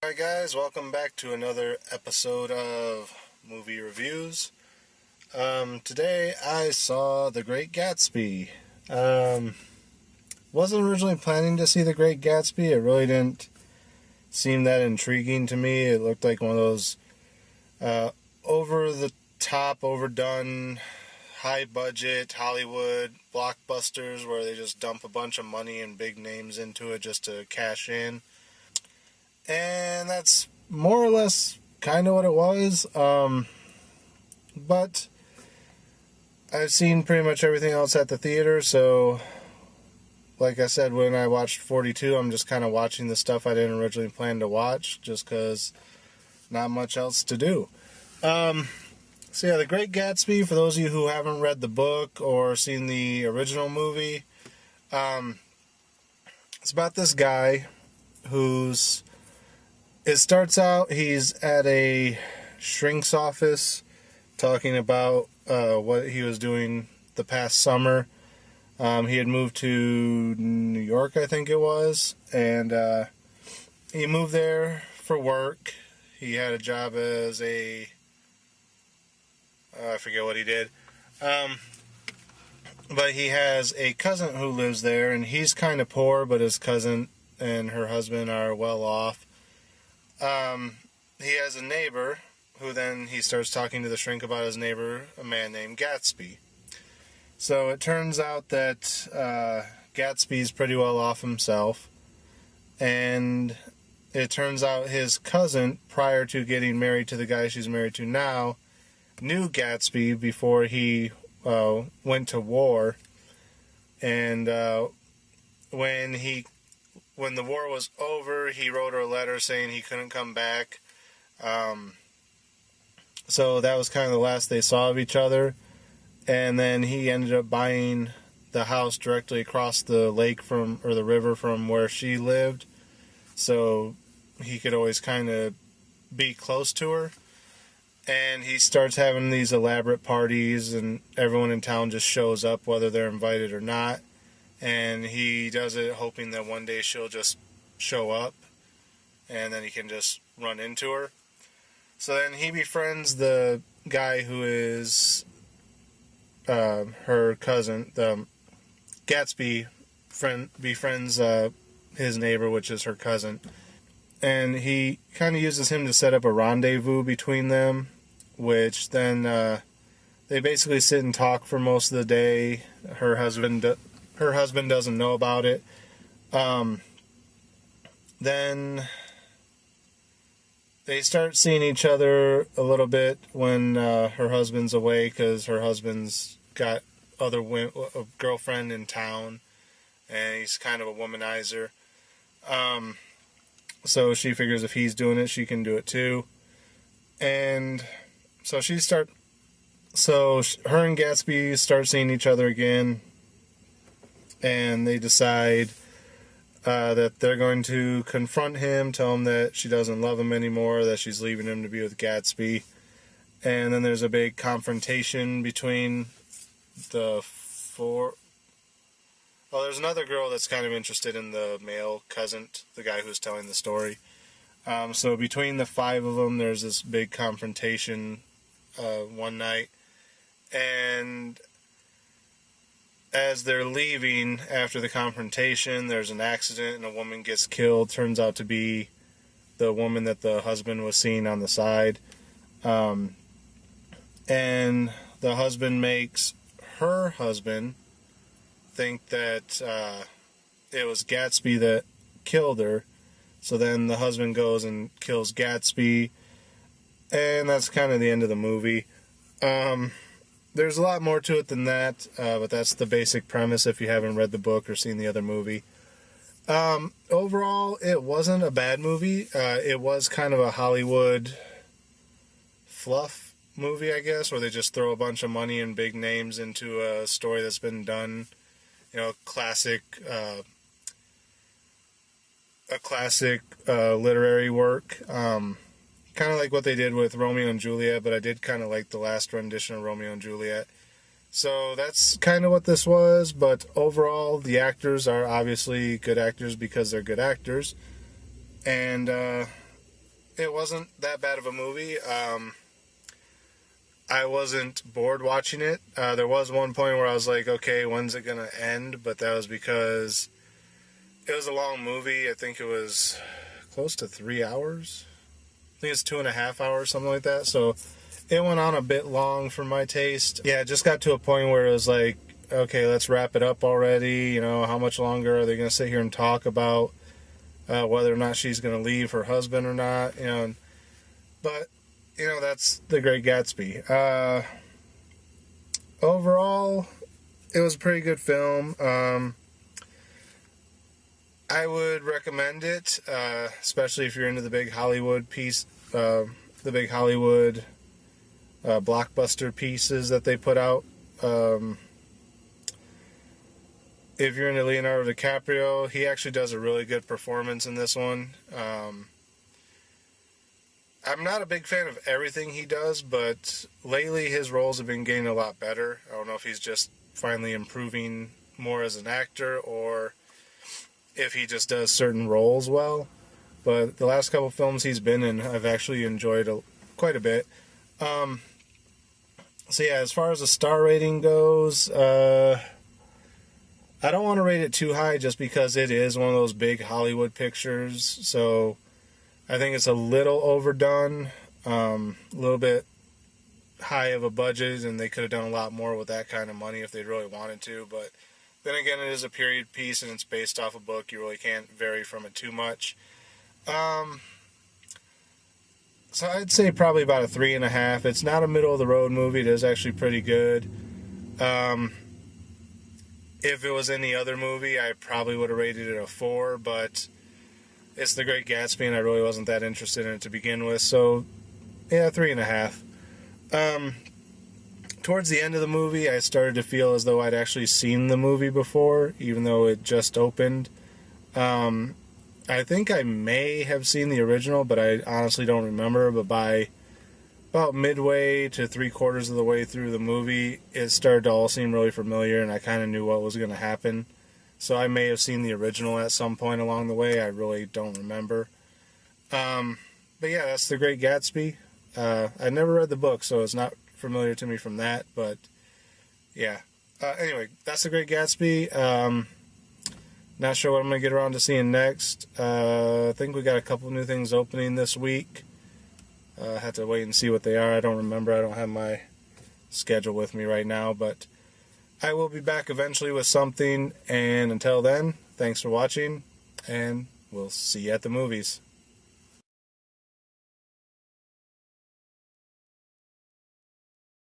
Alright guys, welcome back to another episode of Movie Reviews. Today I saw The Great Gatsby. Wasn't originally planning to see The Great Gatsby. It really didn't seem that intriguing to me. It looked like one of those over-the-top, overdone, high-budget Hollywood blockbusters where they just dump a bunch of money and big names into it just to cash in. And that's more or less kind of what it was. But I've seen pretty much everything else at the theater, so like I said, when I watched 42, I'm just kind of watching the stuff I didn't originally plan to watch, just because not much else to do. So yeah, The Great Gatsby, for those of you who haven't read the book or seen the original movie, it's about this guy it starts out, he's at a shrink's office talking about what he was doing the past summer. He had moved to New York, I think it was, and he moved there for work. He had a job as I forget what he did. But he has a cousin who lives there, and he's kind of poor, but his cousin and her husband are well off. He has a neighbor who then he starts talking to the shrink about his neighbor, a man named Gatsby. So it turns out that Gatsby's pretty well off himself, and it turns out his cousin, prior to getting married to the guy she's married to now, knew Gatsby before he went to war, and when the war was over, he wrote her a letter saying he couldn't come back. So that was kind of the last they saw of each other. And then he ended up buying the house directly across the lake or the river from where she lived. So he could always kind of be close to her. And he starts having these elaborate parties, and everyone in town just shows up whether they're invited or not. And he does it hoping that one day she'll just show up, and then he can just run into her. So then he befriends the guy who is her cousin. Gatsby befriends his neighbor, which is her cousin. And he kind of uses him to set up a rendezvous between them, which then they basically sit and talk for most of the day. Her husband doesn't know about it. Then they start seeing each other a little bit when her husband's away, because her husband's got a girlfriend in town, and he's kind of a womanizer. So she figures if he's doing it, she can do it too. And so her and Gatsby start seeing each other again. And they decide that they're going to confront him, tell him that she doesn't love him anymore, that she's leaving him to be with Gatsby. And then there's a big confrontation between the four. Well, there's another girl that's kind of interested in the male cousin, the guy who's telling the story. So between the five of them, there's this big confrontation one night. And as they're leaving after the confrontation, there's an accident and a woman gets killed. Turns out to be the woman that the husband was seeing on the side. And the husband makes her husband think that it was Gatsby that killed her. So then the husband goes and kills Gatsby. And that's kind of the end of the movie. There's a lot more to it than that, but that's the basic premise if you haven't read the book or seen the other movie. Overall, it wasn't a bad movie. It was kind of a Hollywood fluff movie, I guess, where they just throw a bunch of money and big names into a story that's been done. A classic literary work. Kind of like what they did with Romeo and Juliet, but I did kind of like the last rendition of Romeo and Juliet. So that's kind of what this was, but overall, the actors are obviously good actors because they're good actors. And it wasn't that bad of a movie. I wasn't bored watching it. There was one point where I was like, okay, when's it going to end? But that was because it was a long movie. I think it was close to 3 hours. I think it's 2.5 hours, something like that. So it went on a bit long for my taste. Yeah, it just got to a point where it was like, okay, let's wrap it up already. You know, how much longer are they going to sit here and talk about whether or not she's going to leave her husband or not? You know, but you know, that's The Great Gatsby. Overall, it was a pretty good film. I would recommend it, especially if you're into the big Hollywood blockbuster pieces that they put out. If you're into Leonardo DiCaprio, he actually does a really good performance in this one. I'm not a big fan of everything he does, but lately his roles have been getting a lot better. I don't know if he's just finally improving more as an actor or if he just does certain roles well. But the last couple films he's been in, I've actually enjoyed quite a bit. So yeah, as far as the star rating goes, I don't want to rate it too high just because it is one of those big Hollywood pictures. So I think it's a little overdone, a little bit high of a budget, and they could have done a lot more with that kind of money if they really wanted to. But then again, it is a period piece, and it's based off a book. You really can't vary from it too much. So I'd say probably about a 3.5. It's not a middle-of-the-road movie. It is actually pretty good. If it was any other movie, I probably would have rated it a 4, but it's The Great Gatsby, and I really wasn't that interested in it to begin with. So, yeah, 3.5. Towards the end of the movie, I started to feel as though I'd actually seen the movie before, even though it just opened. I think I may have seen the original, but I honestly don't remember. But by about midway to 3/4 of the way through the movie, it started to all seem really familiar, and I kind of knew what was going to happen. So I may have seen the original at some point along the way. I really don't remember. But yeah, that's The Great Gatsby. I never read the book, so it's not familiar to me from that. But yeah. Anyway, that's The Great Gatsby. Not sure what I'm going to get around to seeing next. I think we got a couple new things opening this week. I have to wait and see what they are. I don't remember. I don't have my schedule with me right now, but I will be back eventually with something, and until then, thanks for watching, and we'll see you at the movies.